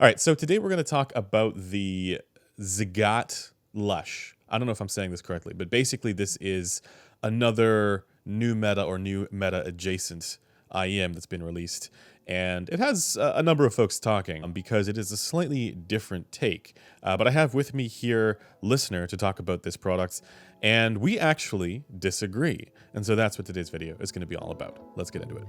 All right, so today we're going to talk about the ZiiGaat Lush. I don't know if I'm saying this correctly, but basically this is another new meta or new meta adjacent IEM that's been released. And it has a number of folks talking because it is a slightly different take. But I have with me here listener to talk about this product, and we actually disagree. And so that's what today's video is going to be all about. Let's get into it.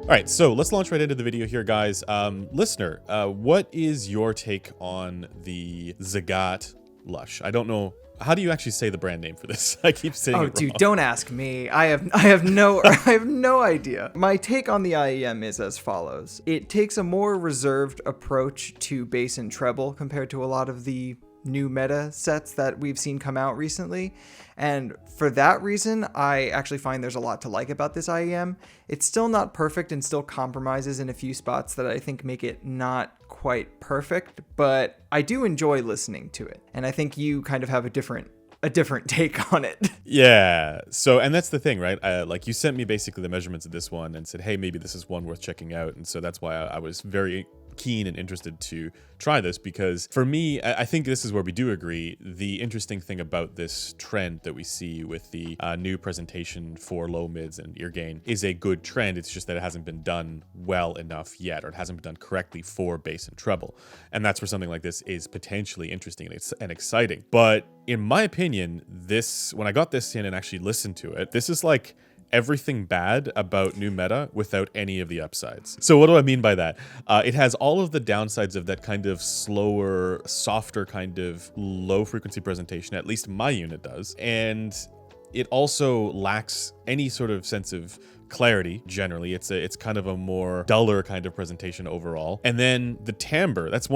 All right, so let's launch right into the video here, guys. Listener, what is your take on the ZiiGaat Lush? I don't know. How do you actually say the brand name for this? I keep saying it wrong. Oh, dude, don't ask me. I have no idea. My take on the IEM is as follows. It takes a more reserved approach to bass and treble compared to a lot of the new meta sets that we've seen come out recently. And for that reason, I actually find there's a lot to like about this IEM. It's still not perfect and still compromises in a few spots that I think make it not quite perfect, but I do enjoy listening to it. And I think you kind of have a different take on it. Yeah. So, and that's the thing, right? Like you sent me basically the measurements of this one and said, hey, maybe this is one worth checking out. And so that's why I was very keen and interested to try this, because for me, I think this is where we do agree. The interesting thing about this trend that we see with the new presentation for low mids and ear gain is a good trend. It's just that it hasn't been done well enough yet, or it hasn't been done correctly for bass and treble. And that's where something like this is potentially interesting and exciting. But in my opinion, when I got this in and actually listened to it, this is like everything bad about new meta without any of the upsides. So what do I mean by that? It has all of the downsides of that kind of slower, softer kind of low frequency presentation, at least my unit does. And it also lacks any sort of sense of clarity. Generally, it's kind of a more duller kind of presentation overall. And then the timbre, that's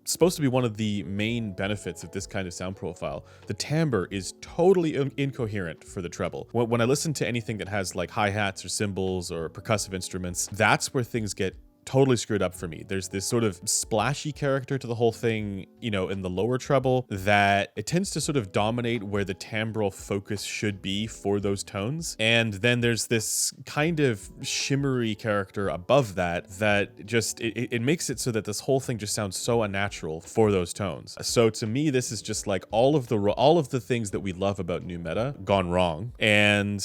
supposed to be one of the main benefits of this kind of sound profile. The timbre is totally incoherent for the treble. When I listen to anything that has like hi-hats or cymbals or percussive instruments, that's where things get totally screwed up for me. There's this sort of splashy character to the whole thing, you know, in the lower treble, that it tends to sort of dominate where the timbral focus should be for those tones. And then there's this kind of shimmery character above that just, it makes it so that this whole thing just sounds so unnatural for those tones. So to me, this is just like all of the things that we love about new meta gone wrong, and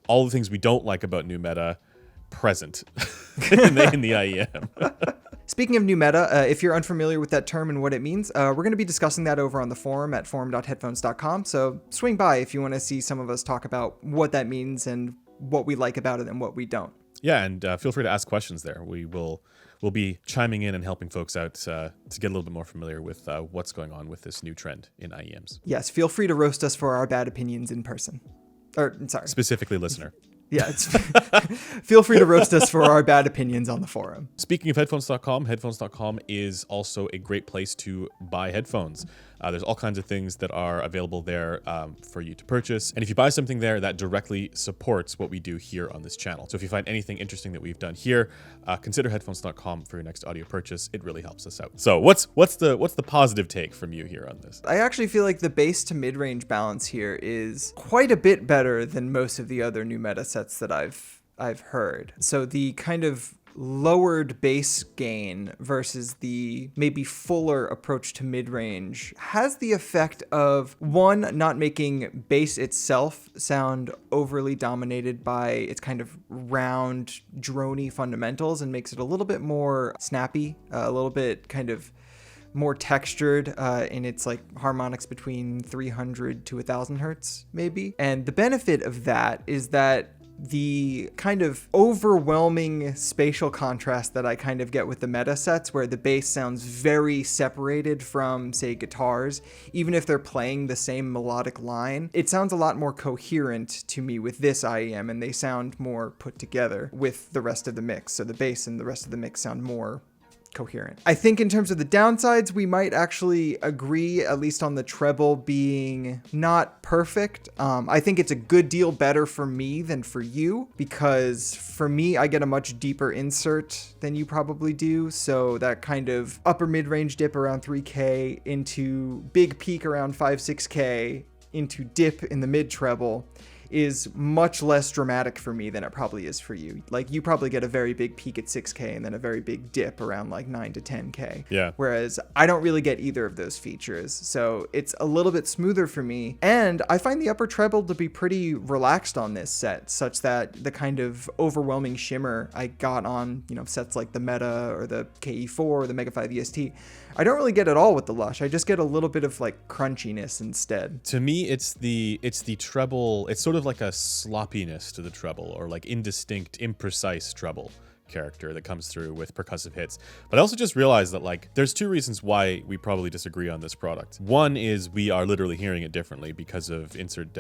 all the things we don't like about new meta present in the IEM. Speaking of new meta, if you're unfamiliar with that term and what it means, we're going to be discussing that over on the forum at forum.headphones.com. So swing by if you want to see some of us talk about what that means and what we like about it and what we don't. Yeah, and feel free to ask questions there. We'll be chiming in and helping folks out to get a little bit more familiar with what's going on with this new trend in IEMs. Yes, feel free to roast us for our bad opinions in person. Specifically listener. Yeah, feel free to roast us for our bad opinions on the forum. Speaking of headphones.com, headphones.com is also a great place to buy headphones. There's all kinds of things that are available there for you to purchase. And if you buy something there, that directly supports what we do here on this channel. So if you find anything interesting that we've done here, consider headphones.com for your next audio purchase. It really helps us out. So what's the positive take from you here on this? I actually feel like the bass to mid-range balance here is quite a bit better than most of the other new meta sets that I've heard. So the kind of lowered bass gain versus the maybe fuller approach to mid-range has the effect of, one, not making bass itself sound overly dominated by its kind of round, droney fundamentals, and makes it a little bit more snappy, a little bit kind of more textured in its like harmonics between 300 to 1000 hertz maybe. And the benefit of that is that the kind of overwhelming spatial contrast that I kind of get with the meta sets, where the bass sounds very separated from, say, guitars, even if they're playing the same melodic line, it sounds a lot more coherent to me with this IEM, and they sound more put together with the rest of the mix. So the bass and the rest of the mix sound more coherent. I think in terms of the downsides, we might actually agree, at least on the treble being not perfect. I think it's a good deal better for me than for you, because for me, I get a much deeper insert than you probably do. So that kind of upper mid-range dip around 3K into big peak around 5-6K into dip in the mid treble is much less dramatic for me than it probably is for you. Like, you probably get a very big peak at 6K and then a very big dip around like 9 to 10K. Yeah. Whereas I don't really get either of those features. So it's a little bit smoother for me. And I find the upper treble to be pretty relaxed on this set, such that the kind of overwhelming shimmer I got on, sets like the Meta or the KE4 or the Mega 5 EST, I don't really get at all with the Lush. I just get a little bit of like crunchiness instead. To me, it's the treble. It's sort of like a sloppiness to the treble, or like indistinct, imprecise treble character that comes through with percussive hits. But I also just realized that like there's two reasons why we probably disagree on this product. One is we are literally hearing it differently because of insert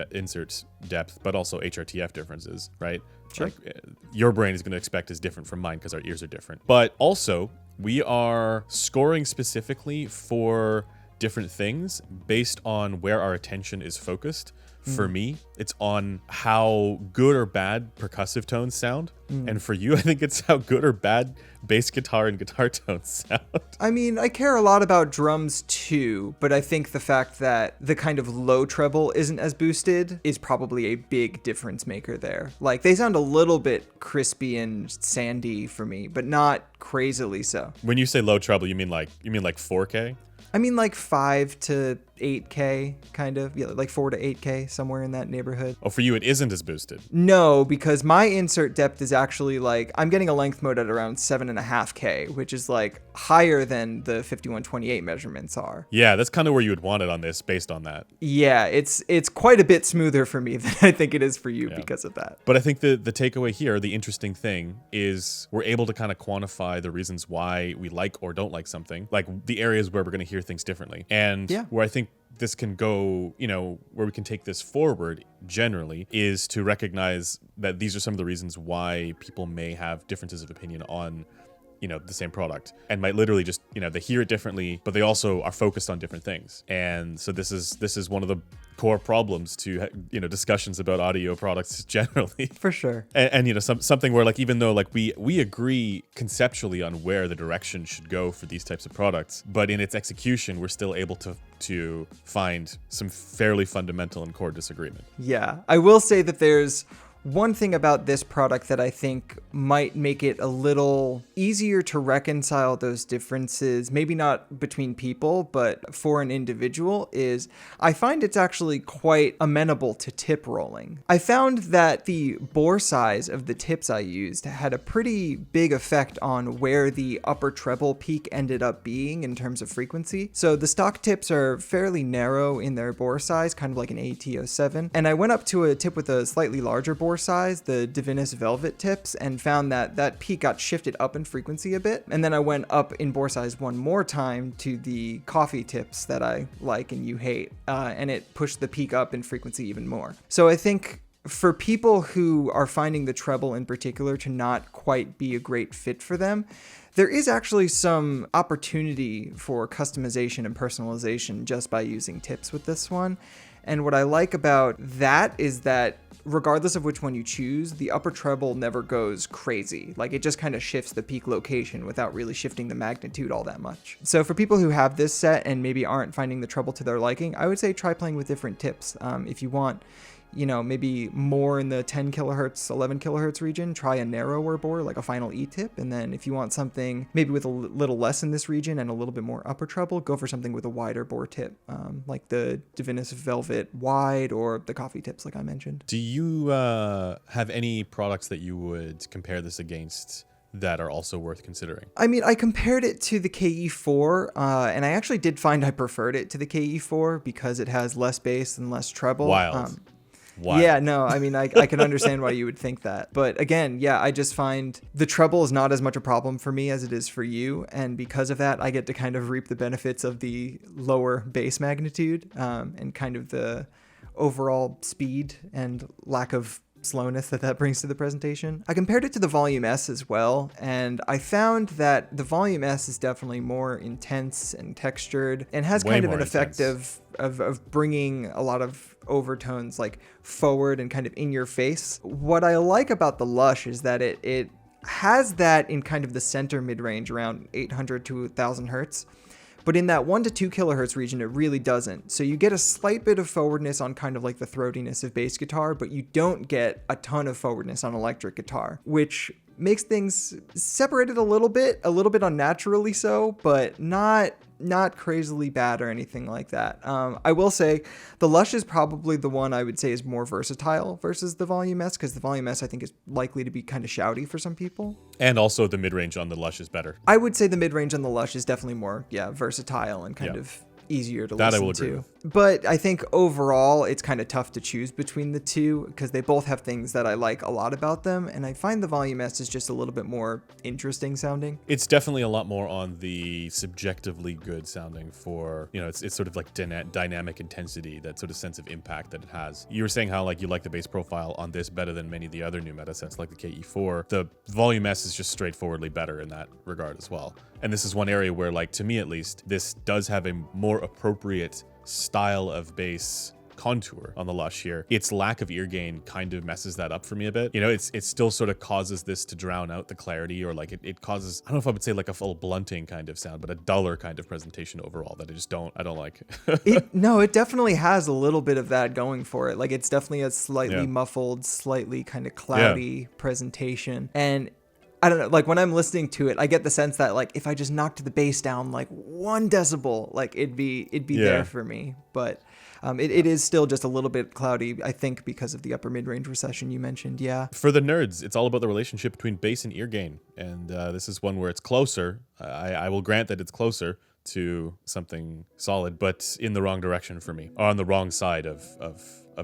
depth, but also HRTF differences, right? Sure. Like, your brain is going to expect is different from mine because our ears are different. But also, we are scoring specifically for different things based on where our attention is focused. For me, it's on how good or bad percussive tones sound. And for you, I think it's how good or bad bass guitar and guitar tones sound. I mean, I care a lot about drums too, but I think the fact that the kind of low treble isn't as boosted is probably a big difference maker there. Like, they sound a little bit crispy and sandy for me, but not crazily so. When you say low treble, you mean like 4K? I mean like 5 to 8K, kind of. Yeah, like 4 to 8K, somewhere in that neighborhood. Oh, for you, it isn't as boosted. No, because my insert depth is actually like, I'm getting a length mode at around 7.5K, which is like higher than the 5128 measurements are. Yeah, that's kind of where you would want it on this based on that. Yeah, it's quite a bit smoother for me than I think it is for you because of that. But I think the takeaway here, the interesting thing, is we're able to kind of quantify the reasons why we like or don't like something, like the areas where we're going to hear things differently. And where I think this can go, where we can take this forward generally, is to recognize that these are some of the reasons why people may have differences of opinion on the same product, and might literally just, they hear it differently, but they also are focused on different things. And so this is one of the core problems to, discussions about audio products generally. For sure. And something where, like, even though like we agree conceptually on where the direction should go for these types of products, but in its execution, we're still able to find some fairly fundamental and core disagreement. Yeah, I will say that there's one thing about this product that I think might make it a little easier to reconcile those differences, maybe not between people, but for an individual, is I find it's actually quite amenable to tip rolling. I found that the bore size of the tips I used had a pretty big effect on where the upper treble peak ended up being in terms of frequency. So the stock tips are fairly narrow in their bore size, kind of like an AT07. And I went up to a tip with a slightly larger bore size, the Divinus Velvet tips, and found that that peak got shifted up in frequency a bit. And then I went up in bore size one more time to the coffee tips that I like and you hate, and it pushed the peak up in frequency even more. So I think for people who are finding the treble in particular to not quite be a great fit for them, there is actually some opportunity for customization and personalization just by using tips with this one. And what I like about that is that regardless of which one you choose, the upper treble never goes crazy. Like, it just kind of shifts the peak location without really shifting the magnitude all that much. So for people who have this set and maybe aren't finding the treble to their liking, I would say try playing with different tips. If you want, maybe more in the 10 kilohertz, 11 kilohertz region, try a narrower bore, like a Final E tip. And then if you want something maybe with a little less in this region and a little bit more upper treble, go for something with a wider bore tip, like the Divinus Velvet Wide or the coffee tips, like I mentioned. Do you have any products that you would compare this against that are also worth considering? I mean, I compared it to the KE4, and I actually did find I preferred it to the KE4 because it has less bass and less treble. Wild. Yeah, no, I mean, I can understand why you would think that. But again, yeah, I just find the treble is not as much a problem for me as it is for you. And because of that, I get to kind of reap the benefits of the lower bass magnitude and kind of the overall speed and lack of slowness that brings to the presentation. I compared it to the Volume S as well, and I found that the Volume S is definitely more intense and textured and has kind of an effect of bringing a lot of overtones like forward and kind of in your face. What I like about the Lush is that it has that in kind of the center mid-range around 800 to 1000 hertz, But in that 1 to 2 kilohertz region, it really doesn't. So you get a slight bit of forwardness on kind of like the throatiness of bass guitar, but you don't get a ton of forwardness on electric guitar, which makes things separated a little bit unnaturally so, but not crazily bad or anything like that. I will say the Lush is probably the one I would say is more versatile versus the Volume S, because the Volume S I think is likely to be kind of shouty for some people. And also the mid-range on the Lush is better. I would say the mid-range on the Lush is definitely more, versatile and kind of easier to that listen I will agree to. with. But I think overall it's kind of tough to choose between the two because they both have things that I like a lot about them, and I find the Volume S is just a little bit more interesting sounding. It's definitely a lot more on the subjectively good sounding for, it's sort of like dynamic intensity, that sort of sense of impact that it has. You were saying how like you like the bass profile on this better than many of the other new meta sets like the KE4. The Volume S is just straightforwardly better in that regard as well. And this is one area where, like, to me at least, this does have a more appropriate style of bass contour on the Lush here. Its lack of ear gain kind of messes that up for me a bit. It still sort of causes this to drown out the clarity, or like it causes, I don't know if I would say like a full blunting kind of sound, but a duller kind of presentation overall that I don't like. It definitely has a little bit of that going for it. Like it's definitely a slightly muffled, slightly kind of cloudy presentation. And I don't know, like when I'm listening to it, I get the sense that like if I just knocked the bass down like 1 decibel, like it'd be there for me. But it is still just a little bit cloudy, I think, because of the upper mid-range recession you mentioned. Yeah. For the nerds, it's all about the relationship between bass and ear gain, and this is one where it's closer. I will grant that it's closer to something solid, but in the wrong direction for me, or on the wrong side of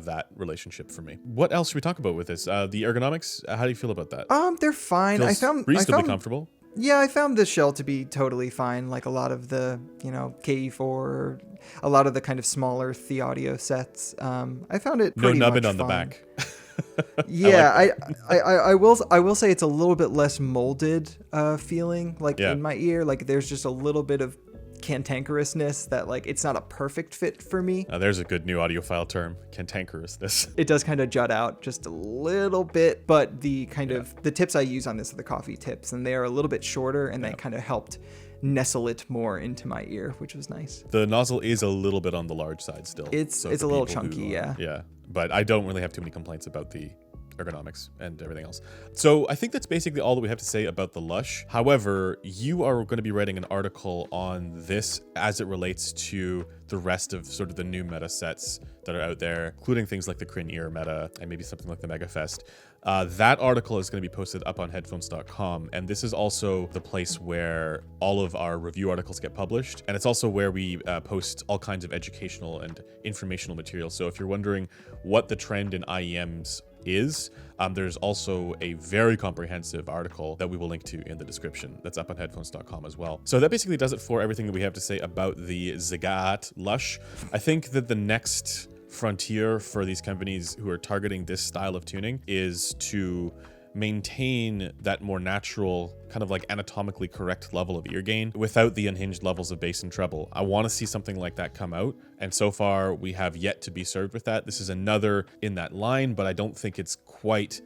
that relationship for me. What else should we talk about with this? The ergonomics, how do you feel about that? They're fine. Feels reasonably comfortable. Yeah, I found the shell to be totally fine. Like a lot of the, KE4, a lot of the kind of smaller The Audio sets. I found it pretty no nubbin much on the fine. back. Yeah, I will say it's a little bit less molded feeling like in my ear. Like there's just a little bit of cantankerousness that like it's not a perfect fit for me. There's a good new audiophile term, cantankerousness. It does kind of jut out just a little bit, but the kind of the tips I use on this are the coffee tips, and they are a little bit shorter, and they kind of helped nestle it more into my ear, which was nice. The nozzle is a little bit on the large side still. It's a little chunky, yeah. But I don't really have too many complaints about the ergonomics and everything else. So I think that's basically all that we have to say about the Lush. However, you are going to be writing an article on this as it relates to the rest of sort of the new meta sets that are out there, including things like the Crin Ear meta and maybe something like the Megafest. That article is going to be posted up on headphones.com, and this is also the place where all of our review articles get published, and it's also where we post all kinds of educational and informational material. So if you're wondering what the trend in IEMs is, there's also a very comprehensive article that we will link to in the description that's up on headphones.com as well. So that basically does it for everything that we have to say about the ZiiGaat Lush. I think that the next frontier for these companies who are targeting this style of tuning is to maintain that more natural, kind of like anatomically correct level of ear gain without the unhinged levels of bass and treble. I want to see something like that come out, and so far we have yet to be served with that. This is another in that line, but I don't think it's quite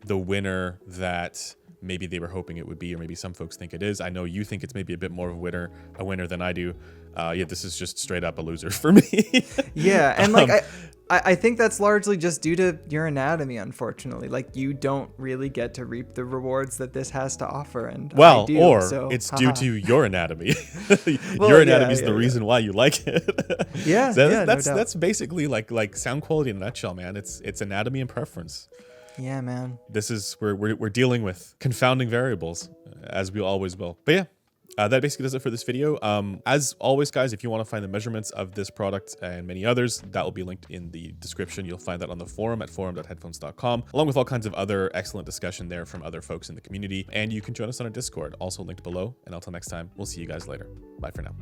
the winner that maybe they were hoping it would be, or maybe some folks think it is. I know you think it's maybe a bit more of a winner than I do. This is just straight up a loser for me. Yeah, and like I think that's largely just due to your anatomy, unfortunately. Like you don't really get to reap the rewards that this has to offer, and I do, it's due to your anatomy. Your anatomy is the reason why you like it. That's basically like sound quality in a nutshell, man. It's anatomy and preference. Yeah, man. This is we're dealing with confounding variables, as we always will. But yeah. That basically does it for this video. As always, guys, if you want to find the measurements of this product and many others, that will be linked in the description. You'll find that on the forum at forum.headphones.com, along with all kinds of other excellent discussion there from other folks in the community. And you can join us on our Discord, also linked below. And until next time, we'll see you guys later. Bye for now.